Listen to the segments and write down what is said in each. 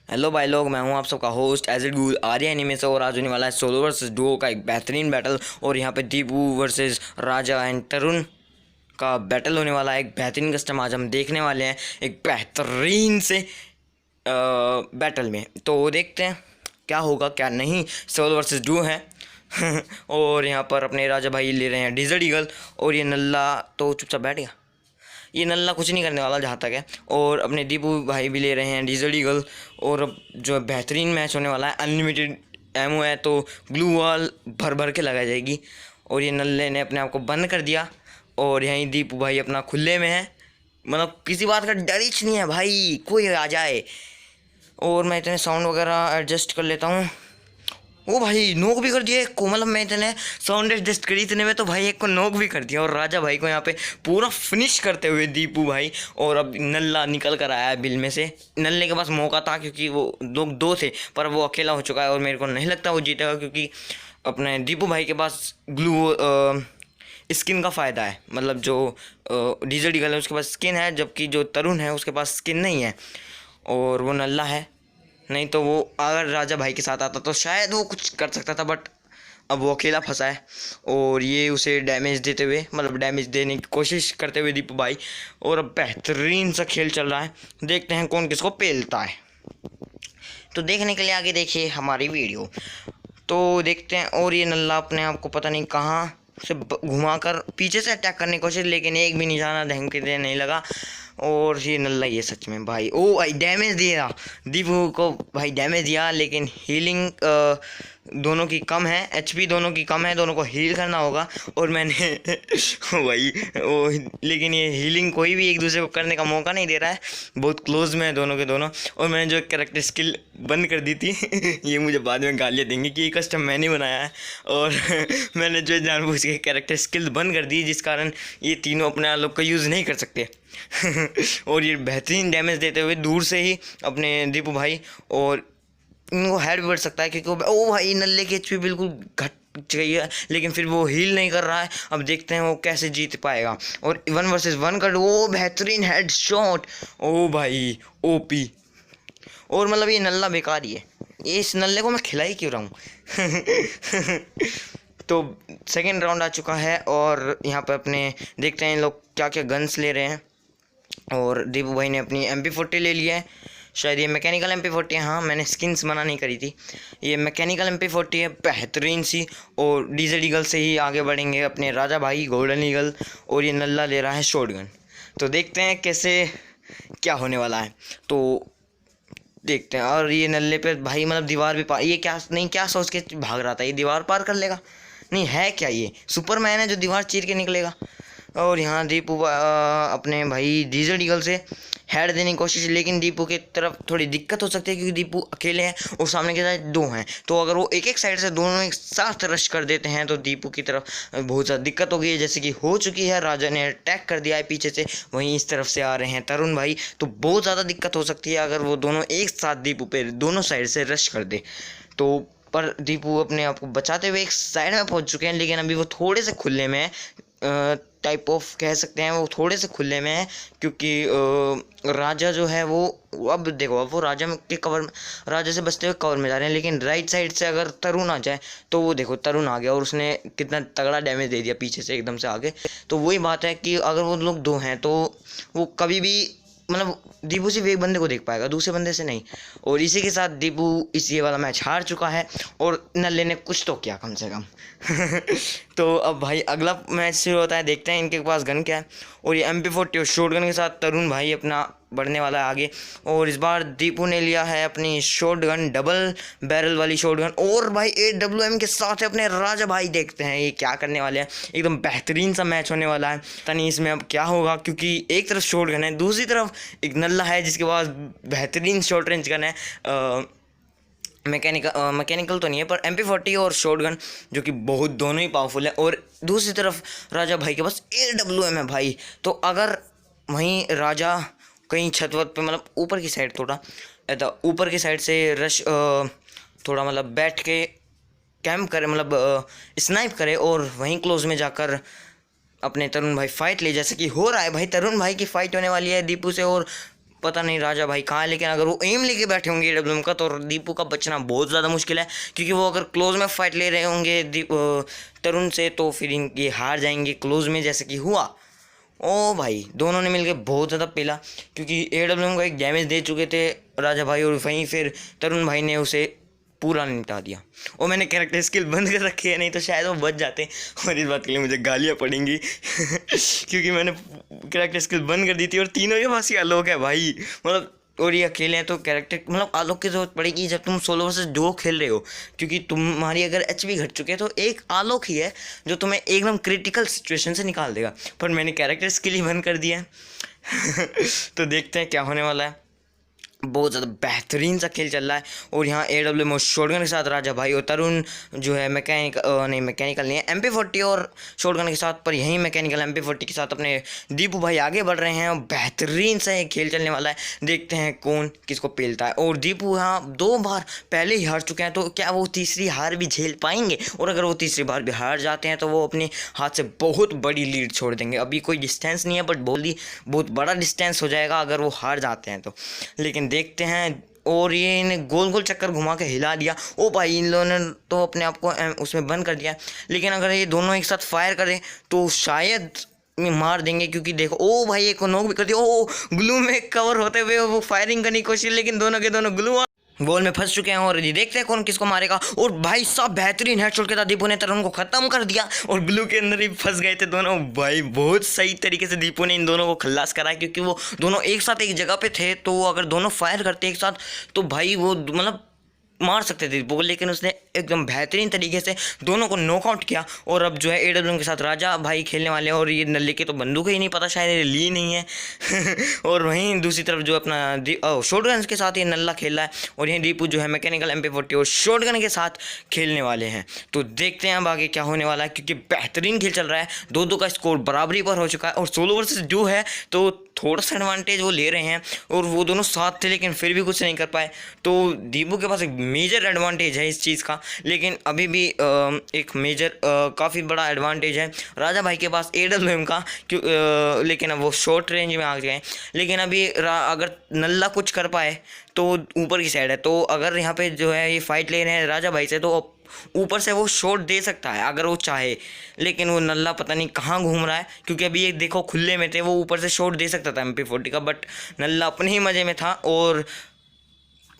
Hello भाई लोग, मैं हूं आप सबका होस्ट एज इट गूल आर्या एनिमे से। और आज होने वाला है सोलो वर्सेस डुओ का एक बेहतरीन बैटल। और यहाँ पे दीपू वर्सेस राजा एंड तरुण का बैटल होने वाला है। एक बेहतरीन कस्टम आज हम देखने वाले हैं एक बेहतरीन से बैटल में। तो देखते हैं क्या होगा क्या नहीं। सोलो वर्सेस डुओ है और यहाँ पर अपने राजा भाई ले रहे हैं डिजर्ट ईगल और ये नल्ला तो चुपचाप बैठ गया। ये नल्ला कुछ नहीं करने वाला जहाँ तक है। और अपने दीपू भाई भी ले रहे हैं डीजल ईगल। और अब जो बेहतरीन मैच होने वाला है, अनलिमिटेड एमओ है तो ग्लू वॉल भर भर के लगाई जाएगी। और ये नल्ले ने अपने आप को बंद कर दिया और यहीं दीपू भाई अपना खुले में है। मतलब किसी बात का डर ही नहीं है भाई, कोई आ जाए। और मैं इतने साउंड वगैरह एडजस्ट कर लेता हूँ। ओ भाई नोक भी कर दिया एक को। मतलब मैं इतने साउंड एडजस्ट करी इतने में तो भाई एक को नोक भी कर दिया। और राजा भाई को यहाँ पे पूरा फिनिश करते हुए दीपू भाई। और अब नल्ला निकल कर आया है बिल में से। नल्ले के पास मौका था क्योंकि वो लोग दो थे, पर वो अकेला हो चुका है और मेरे को नहीं लगता वो जीतेगा, क्योंकि अपने दीपू भाई के पास ग्लू स्किन का फ़ायदा है। मतलब जो डीजल ईगल है उसके पास स्किन है, जबकि जो तरुण है उसके पास स्किन नहीं है और वो नल्ला है। नहीं तो वो अगर राजा भाई के साथ आता तो शायद वो कुछ कर सकता था, बट अब वो अकेला फंसा है। और ये उसे डैमेज देते हुए, मतलब डैमेज देने की कोशिश करते हुए दीपू भाई। और अब बेहतरीन सा खेल चल रहा है, देखते हैं कौन किसको पेलता है। तो देखने के लिए आगे देखिए हमारी वीडियो। तो देखते हैं। और ये नल्ला अपने आप को पता नहीं कहाँ से घुमा कर पीछे से अटैक करने की कोशिश, लेकिन एक भी निशाना ढंग के नहीं लगा। और ये नल्ला ये सच में भाई, ओ भाई डैमेज दिया दीपू को भाई, डैमेज दिया। लेकिन हीलिंग दोनों की कम है, एचपी दोनों की कम है, दोनों को हील करना होगा। और मैंने भाई ओ, लेकिन ये हीलिंग कोई भी एक दूसरे को करने का मौका नहीं दे रहा है, बहुत क्लोज में है दोनों के दोनों। और मैंने जो कैरेक्टर स्किल बंद कर दी थी ये मुझे बाद में गालियाँ देंगे कि ये कस्टम मैंने बनाया है। और मैंने जो जानबूझ के कैरेक्टर स्किल बंद कर दी, जिस कारण ये तीनों अपने लोग का यूज़ नहीं कर सकते। और ये बेहतरीन डैमेज देते हुए दूर से ही अपने दीपू भाई, और इनको हेड भी बढ़ सकता है क्योंकि ओ भाई नल्ले की एचपी बिल्कुल घट गई है, लेकिन फिर वो हील नहीं कर रहा है। अब देखते हैं वो कैसे जीत पाएगा। और 1 वर्सेस 1 कर वो बेहतरीन हेड शॉट, ओ भाई ओपी। और मतलब ये नल्ला बेकार ही है, ये इस नल्ले को मैं खिला ही क्यों रहा हूँ। तो सेकेंड राउंड आ चुका है और यहाँ पर अपने देखते हैं लोग क्या क्या गन्स ले रहे हैं। और दीपू भाई ने अपनी MP40 ले लिया है, शायद ये मैकेनिकल MP40 है। हाँ, मैंने स्किन्स मना नहीं करी थी, ये मैकेनिकल MP40 है बेहतरीन सी। और डीजल ईगल से ही आगे बढ़ेंगे अपने राजा भाई गोल्डन ईगल। और ये नल्ला ले रहा है शॉटगन। तो देखते हैं कैसे क्या होने वाला है, तो देखते हैं। और ये नल्ले पे भाई मतलब दीवार भी पार, ये क्या नहीं क्या सोच के भाग रहा था, ये दीवार पार कर लेगा? नहीं है क्या ये सुपरमैन है जो दीवार चीर के निकलेगा? और यहाँ दीपू अपने भाई डीजल ईगल से हेड देने की कोशिश, लेकिन दीपू की तरफ थोड़ी दिक्कत हो सकती है क्योंकि दीपू अकेले हैं और सामने के साइड दो हैं। तो अगर वो एक एक साइड से दोनों एक साथ रश कर देते हैं तो दीपू की तरफ बहुत ज़्यादा दिक्कत होगी, जैसे कि हो चुकी है। राजा ने अटैक कर दिया है पीछे से, वहीं इस तरफ से आ रहे हैं तरुण भाई। तो बहुत ज़्यादा दिक्कत हो सकती है अगर वो दोनों एक साथ दीपू पे दोनों साइड से रश कर दे तो। पर दीपू अपने आप को बचाते हुए एक साइड में पहुंच चुके हैं, लेकिन अभी वो थोड़े से खुले में है, टाइप ऑफ कह सकते हैं वो थोड़े से खुले में है। क्योंकि राजा जो है वो अब देखो, अब वो राजा के कवर में, राजा से बचते हुए कवर में जा रहे हैं। लेकिन राइट साइड से अगर तरुण आ जाए तो वो देखो तरुण आ गया और उसने कितना तगड़ा डैमेज दे दिया पीछे से एकदम से आगे। तो वही बात है कि अगर वो लोग दो हैं तो वो कभी भी मतलब दीपू सिर्फ एक बंदे को देख पाएगा, दूसरे बंदे से नहीं। और इसी के साथ दीपू इस ये वाला मैच हार चुका है और नल्ले ने कुछ तो किया कम से कम। तो अब भाई अगला मैच शुरू होता है, देखते हैं इनके पास गन क्या है। और ये MP40 और शॉटगन के साथ तरुण भाई अपना बढ़ने वाला है आगे। और इस बार दीपू ने लिया है अपनी शॉटगन, डबल बैरल वाली शॉटगन। और भाई AWM के साथ है अपने राजा भाई, देखते हैं ये क्या करने वाले हैं। एकदम बेहतरीन सा मैच होने वाला है। तनी इसमें अब क्या होगा, क्योंकि एक तरफ शॉटगन है, दूसरी तरफ एक नल्ला है जिसके पास बेहतरीन शॉर्ट रेंज गन है। मैकेनिकल तो नहीं है, पर MP40 और शॉटगन जो कि बहुत दोनों ही पावरफुल है। और दूसरी तरफ राजा भाई के पास AWM है भाई। तो अगर वहीं राजा कहीं छत वत पे, मतलब ऊपर की साइड थोड़ा ऊपर की साइड से रश थोड़ा मतलब बैठ के कैंप करे, मतलब स्नाइप करे और वहीं क्लोज में जाकर अपने तरुण भाई फाइट ले, जैसे कि हो रहा है भाई। तरुण भाई की फाइट होने वाली है दीपू से और पता नहीं राजा भाई कहाँ है, लेकिन अगर वो एम लेके बैठे होंगे AWM का तो दीपू का बचना बहुत ज़्यादा मुश्किल है, क्योंकि वो अगर क्लोज में फाइट ले रहे होंगे तरुण से तो फिर इनके हार जाएंगे क्लोज में, जैसे कि हुआ। ओ भाई दोनों ने मिलकर बहुत ज़्यादा पेला, क्योंकि AWM को एक डैमेज दे चुके थे राजा भाई, और वहीं फिर तरुण भाई ने उसे पूरा निपटा दिया। और मैंने कैरेक्टर स्किल बंद कर रखी है, नहीं तो शायद वो बच जाते, और इस बात के लिए मुझे गालियाँ पड़ेंगी क्योंकि मैंने कैरेक्टर स्किल बंद कर दी थी, और तीनों के पास ही आलोक है भाई, मतलब और ये अकेले हैं तो कैरेक्टर मतलब आलोक की जरूरत पड़ेगी जब तुम सोलो वर्सेस डुओ खेल रहे हो, क्योंकि तुम्हारी अगर HP घट चुके हैं तो एक आलोक ही है जो तुम्हें एकदम क्रिटिकल सिचुएशन से निकाल देगा। पर मैंने कैरेक्टर स्किल ही बंद कर दिया है तो देखते हैं क्या होने वाला है। बहुत ज़्यादा बेहतरीन सा खेल चल रहा है, और यहाँ AWM और शॉटगन के साथ राजा भाई और तरुण जो है मैकेनिकल नहीं है MP40 और शॉटगन के साथ, पर यहीं मैकेनिकल MP40 के साथ अपने दीपू भाई आगे बढ़ रहे हैं, और बेहतरीन सा ये खेल चलने वाला है। देखते हैं कौन किसको पेलता है, और दीपू यहाँ 2 बार पहले ही हार चुके हैं, तो क्या वो तीसरी हार भी झेल पाएंगे? और अगर वो तीसरी बार भी हार जाते हैं तो वो अपने हाथ से बहुत बड़ी लीड छोड़ देंगे। अभी कोई डिस्टेंस नहीं है, बट बहुत बड़ा डिस्टेंस हो जाएगा अगर वो हार जाते हैं तो। लेकिन देखते हैं, और ये इन्हें गोल गोल चक्कर घुमा के हिला दिया। ओ भाई इन लोगों ने तो अपने आप को उसमें बंद कर दिया, लेकिन अगर ये दोनों एक साथ फायर करें तो शायद मार देंगे, क्योंकि देखो ओ भाई एक को नॉक भी कर दिया। ओ ग्लू में कवर होते हुए वो फायरिंग करने की कोशिश, लेकिन दोनों के दोनों ग्लू बॉल में फंस चुके हैं, और ये देखते हैं कौन किसको मारेगा। और भाई साहब बेहतरीन हेडशॉट के साथ दीपू ने तरुण को खत्म कर दिया, और ग्लू के अंदर ही फंस गए थे दोनों। भाई बहुत सही तरीके से दीपू ने इन दोनों को खल्लास कराया, क्योंकि वो दोनों एक साथ एक जगह पे थे, तो अगर दोनों फायर करते एक साथ तो भाई वो मतलब मार सकते थे दीपू को, लेकिन उसने एकदम बेहतरीन तरीके से दोनों को नॉकआउट किया। और अब जो है AWM के साथ राजा भाई खेलने वाले हैं, और ये नल्ले की तो बंदूक ही नहीं पता, शायद ये ली नहीं है और वहीं दूसरी तरफ जो अपना शॉटगन के साथ ये नल्ला खेल रहा है, और यहीं दीपू जो है मैकेनिकल MP40 और शॉटगन के साथ खेलने वाले हैं। तो देखते हैं अब आगे क्या होने वाला है, क्योंकि बेहतरीन खेल चल रहा है, 2-2 का स्कोर बराबरी पर हो चुका है, और सोलो वर्सेस डुओ है तो थोड़ा सा एडवांटेज वो ले रहे हैं, और वो दोनों साथ थे लेकिन फिर भी कुछ नहीं कर पाए। तो दीपू के पास एक मेजर एडवांटेज है इस चीज़ का, लेकिन अभी भी एक मेजर काफ़ी बड़ा एडवांटेज है राजा भाई के पास AWM का, लेकिन अब वो शॉर्ट रेंज में आ गए। लेकिन अभी अगर नल्ला कुछ कर पाए तो ऊपर की साइड है, तो अगर यहाँ पे जो है ये फाइट ले रहे हैं राजा भाई से, तो ऊपर से वो शॉट दे सकता है अगर वो चाहे, लेकिन वो नल्ला पता नहीं कहाँ घूम रहा है, क्योंकि अभी एक देखो खुले में थे, वो ऊपर से शॉट दे सकता था MP40 का, बट नल्ला अपने ही मज़े में था। और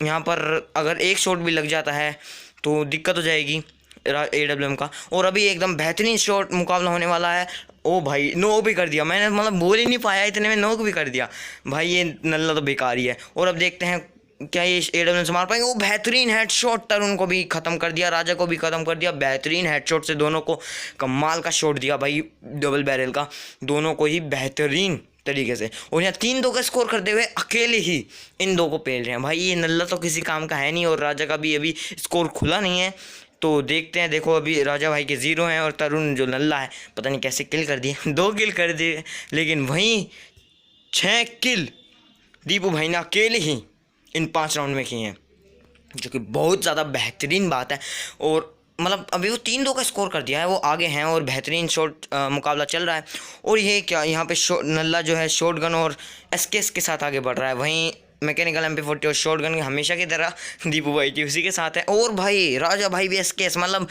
यहाँ पर अगर एक शॉट भी लग जाता है तो दिक्कत हो जाएगी AWM का। और अभी एकदम बेहतरीन शॉट मुकाबला होने वाला है। ओ भाई नॉक भी कर दिया, मैंने मतलब बोल ही नहीं पाया, इतने में नॉक भी कर दिया भाई, ये नल्ला तो बेकार ही है। और अब देखते हैं क्या ये AWM से मार पाएंगे। वो बेहतरीन हेडशॉट तरुण को भी ख़त्म कर दिया, राजा को भी ख़त्म कर दिया, बेहतरीन हेडशॉट से दोनों को कमाल का शॉट दिया भाई, डबल बैरल का, दोनों को ही बेहतरीन तरीके से। और यहाँ 3-2 का स्कोर करते हुए अकेले ही इन 2 को पेल रहे हैं भाई, ये नल्ला तो किसी काम का है नहीं, और राजा का भी अभी स्कोर खुला नहीं है। तो देखते हैं, देखो अभी राजा भाई के 0 हैं, और तरुण जो नल्ला है पता नहीं कैसे किल कर दिए 2 किल कर दिए, लेकिन वहीं 6 किल दीपू भाई ने अकेले ही इन 5 राउंड में किए हैं, जो कि बहुत ज़्यादा बेहतरीन बात है। और मतलब अभी वो 3-2 का स्कोर कर दिया है, वो आगे हैं, और बेहतरीन शॉट मुकाबला चल रहा है। और ये क्या यहाँ पे नल्ला जो है शॉटगन और SKS के साथ आगे बढ़ रहा है, वहीं मैकेनिकल MP40 और शॉटगन हमेशा की तरह दीपू भाई की उसी के साथ है। और भाई राजा भाई भी SKS, मतलब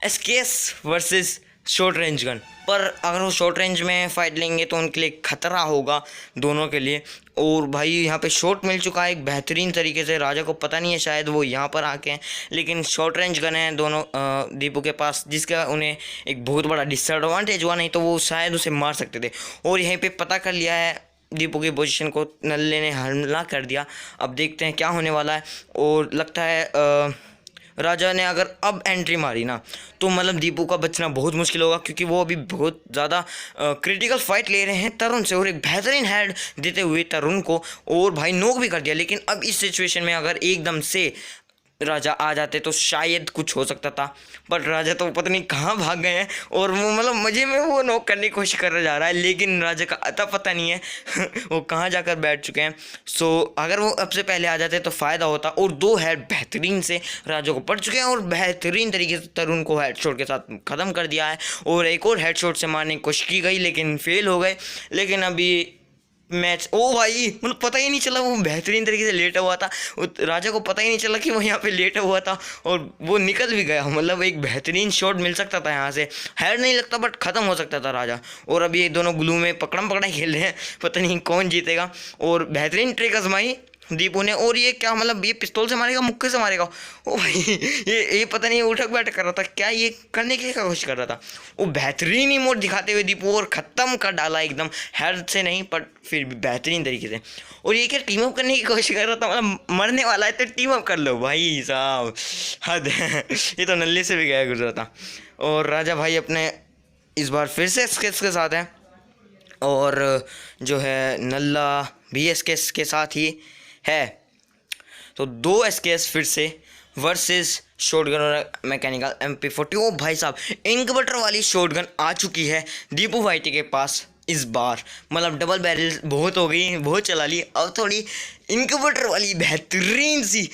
SKS versus short range gun, पर अगर वो शॉर्ट रेंज में फ़ाइट लेंगे तो उनके लिए खतरा होगा दोनों के लिए। और भाई यहाँ पे शॉट मिल चुका है एक बेहतरीन तरीके से, राजा को पता नहीं है शायद वो यहाँ पर आके हैं, लेकिन शॉर्ट रेंज गन है दोनों दीपू के पास, जिसका उन्हें एक बहुत बड़ा डिसएडवांटेज हुआ, नहीं तो वो शायद उसे मार सकते थे। और यहीं पे पता कर लिया है दीपू की पोजीशन को, नल्ले ने हमला कर दिया। अब देखते हैं क्या होने वाला है, और लगता है राजा ने अगर अब एंट्री मारी ना तो मतलब दीपू का बचना बहुत मुश्किल होगा, क्योंकि वो अभी बहुत ज़्यादा क्रिटिकल फाइट ले रहे हैं तरुण से, और एक बेहतरीन हेड देते हुए तरुण को, और भाई नॉक भी कर दिया। लेकिन अब इस सिचुएशन में अगर एकदम से राजा आ जाते तो शायद कुछ हो सकता था, पर राजा तो पता नहीं कहाँ भाग गए हैं, और वो मतलब मज़े में वो नॉक करने की कोशिश कर जा रहा है, लेकिन राजा का अता पता नहीं है वो कहाँ जाकर बैठ चुके हैं। सो अगर वो अब से पहले आ जाते तो फ़ायदा होता। और 2 हेड बेहतरीन से राजा को पड़ चुके हैं, और बेहतरीन तरीके से तरुण को हेडशॉट के साथ ख़त्म कर दिया है। और एक और हेडशॉट से मारने की कोशिश की गई, लेकिन फेल हो गए। लेकिन अभी मैच। ओ भाई मतलब पता ही नहीं चला, वो बेहतरीन तरीके से लेटा हुआ था, राजा को पता ही नहीं चला कि वो यहाँ पे लेटा हुआ था और वो निकल भी गया। मतलब एक बेहतरीन शॉट मिल सकता था यहाँ से, हेड नहीं लगता बट ख़त्म हो सकता था राजा। और अभी ये दोनों ग्लू में पकड़म पकड़ाई खेल रहे हैं, पता नहीं कौन जीतेगा। और बेहतरीन ट्रिक आजमाई दीपू ने, और ये क्या मतलब ये पिस्तौल से मारेगा मुक्के से मारेगा। ओ भाई ये पता नहीं उठक बैठक कर रहा था क्या, ये करने की कोशिश कर रहा था। वो बेहतरीन इमोट दिखाते हुए दीपू और ख़त्म कर डाला एकदम, हेड से नहीं पर फिर भी बेहतरीन तरीके से। और ये क्या टीम अप करने की कोशिश कर रहा था, मतलब मरने वाला है तो टीम अप कर लो भाई साहब, हद है। ये तो नल्ले से भी गया गुजरा था। और राजा भाई अपने इस बार फिर से स्केच के साथ है, और जो है नल्ला भी एसकेएस के साथ ही है। तो 2 एसकेएस फिर से वर्सेस शॉटगन और मैकेनिकल MP40। ओ भाई साहब इंकबटर वाली शॉटगन आ चुकी है दीपू वाईटी के पास इस बार। मतलब डबल बैरल बहुत हो गई, बहुत चला ली, अब थोड़ी इंकबटर वाली बेहतरीन सी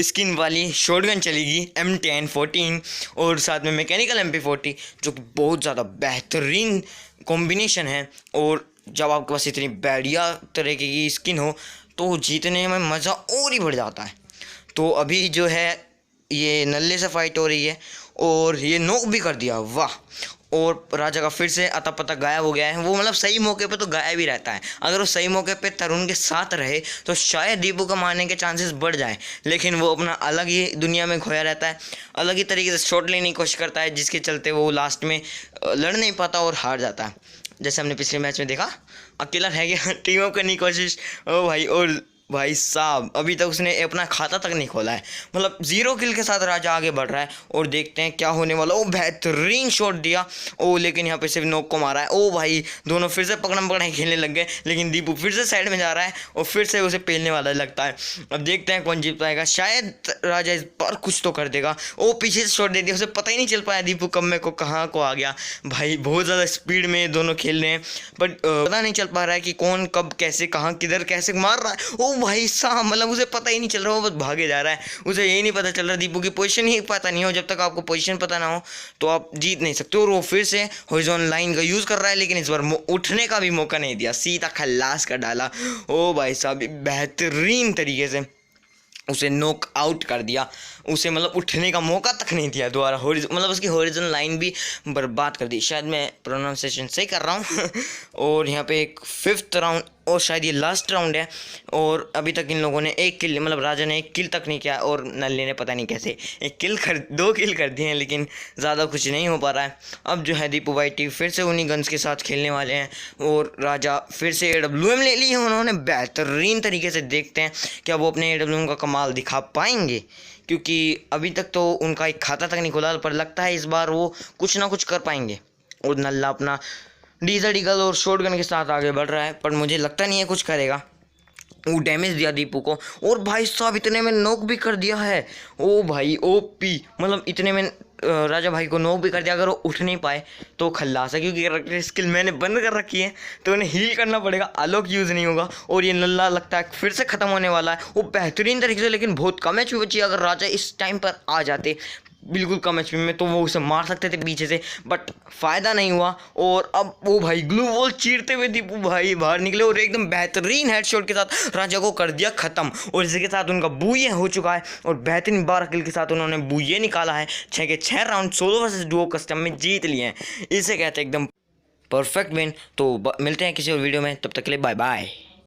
स्किन वाली शॉटगन चलेगी M1014 और साथ में मैकेनिकल MP40, जो कि बहुत ज़्यादा बेहतरीन कॉम्बिनेशन है। और जब आपके पास इतनी बढ़िया तरीके की स्किन हो तो जीतने में मज़ा और ही बढ़ जाता है। तो अभी जो है ये नल्ले से फाइट हो रही है और ये नॉक भी कर दिया, वाह। और राजा का फिर से अता पता गायब हो गया है। वो मतलब सही मौके पे तो गायब ही रहता है, अगर वो सही मौके पे तरुण के साथ रहे तो शायद दीपू को मारने के चांसेस बढ़ जाए, लेकिन वो अपना अलग ही दुनिया में खोया रहता है, अलग ही तरीके से शॉट लेने की कोशिश करता है, जिसके चलते वो लास्ट में लड़ नहीं पाता और हार जाता है। जैसे हमने पिछले मैच में देखा, अकेला रह गया, टीम अप करने की कोशिश। ओ भाई, और भाई साहब अभी तक उसने अपना खाता तक नहीं खोला है, मतलब 0 किल के साथ राजा आगे बढ़ रहा है। और देखते हैं क्या होने वाला। ओ बेहतरीन शॉट दिया, ओ लेकिन यहाँ पे सिर्फ नॉक को मारा है। ओ भाई दोनों फिर से पकड़म पकड़ाई खेलने लग गए, लेकिन दीपू फिर से साइड में जा रहा है और फिर से उसे पेलने वाला लगता है। अब देखते हैं कौन जीत पाएगा, शायद राजा इस बार कुछ तो कर देगा। ओ पीछे से शॉट दे दिया, उसे पता ही नहीं चल पाया दीपू कब में को कहाँ को आ गया। भाई बहुत ज़्यादा स्पीड में दोनों खेल रहे हैं, बट पता नहीं चल पा रहा है कि कौन कब कैसे कहाँ किधर कैसे मार रहा है। ओ भाई साहब मतलब उसे पता ही नहीं चल रहा, वो बस भागे जा रहा है, उसे यही नहीं पता चल रहा, दीपू की पोजीशन ही पता नहीं हो। जब तक आपको पोजीशन पता ना हो तो आप जीत नहीं सकते। और वो फिर से हॉरिजॉन्टल लाइन का यूज़ कर रहा है, लेकिन इस बार उठने का भी मौका नहीं दिया, सीधा खल्लास कर डाला। ओ भाई साहब बेहतरीन तरीके से उसे नॉक आउट कर दिया, उसे मतलब उठने का मौका तक नहीं दिया दोबारा, मतलब उसकी हॉरिजॉन्टल लाइन भी बर्बाद कर दी। शायद मैं प्रोनाउंसिएशन सही कर रहा हूँ। और यहाँ पे एक 5th राउंड और शायद ये लास्ट राउंड है, और अभी तक इन लोगों ने 1 किल, मतलब राजा ने 1 किल तक नहीं किया और नल्ले ने पता नहीं कैसे 2 किल कर दिए हैं, लेकिन ज़्यादा कुछ नहीं हो पा रहा है। अब जो है दीपू वाईटी फिर से उन्हीं गन्स के साथ खेलने वाले हैं, और राजा फिर से AWM ले ली है उन्होंने बेहतरीन तरीके से। देखते हैं क्या वो अपने AWM का कमाल दिखा पाएंगे, क्योंकि अभी तक तो उनका एक खाता तक नहीं खुला, पर लगता है इस बार वो कुछ ना कुछ कर पाएंगे। और नल्ला अपना डीजल ईगल और शॉटगन के साथ आगे बढ़ रहा है, पर मुझे लगता नहीं है कुछ करेगा। वो डैमेज दिया दीपू को, और भाई साहब इतने में नॉक भी कर दिया है। ओ भाई OP, मतलब इतने में राजा भाई को नॉक भी कर दिया। अगर वो उठ नहीं पाए तो खल्लास है, क्योंकि स्किल मैंने बंद कर रखी है तो उन्हें हील करना पड़ेगा, आलोक यूज़ नहीं होगा। और ये नल्ला लगता है फिर से ख़त्म होने वाला है, वो बेहतरीन तरीके से, लेकिन बहुत कम एचपी बची। अगर राजा इस टाइम पर आ जाते बिल्कुल कम एचपी में तो वो उसे मार सकते थे पीछे से, बट फ़ायदा नहीं हुआ। और अब वो भाई ग्लू वॉल चीरते हुए दीपू भाई बाहर निकले और एकदम बेहतरीन हेडशॉट के साथ राजा को कर दिया ख़त्म। और इसी के साथ उनका बूये हो चुका है, और बेहतरीन 12 किल के साथ उन्होंने बूये निकाला है। 6 के 6 round solo versus Duo custom में जीत लिए हैं। इसे कहते हैं एकदम परफेक्ट विन। तो मिलते हैं किसी और वीडियो में, तब तक के लिए बाय बाय।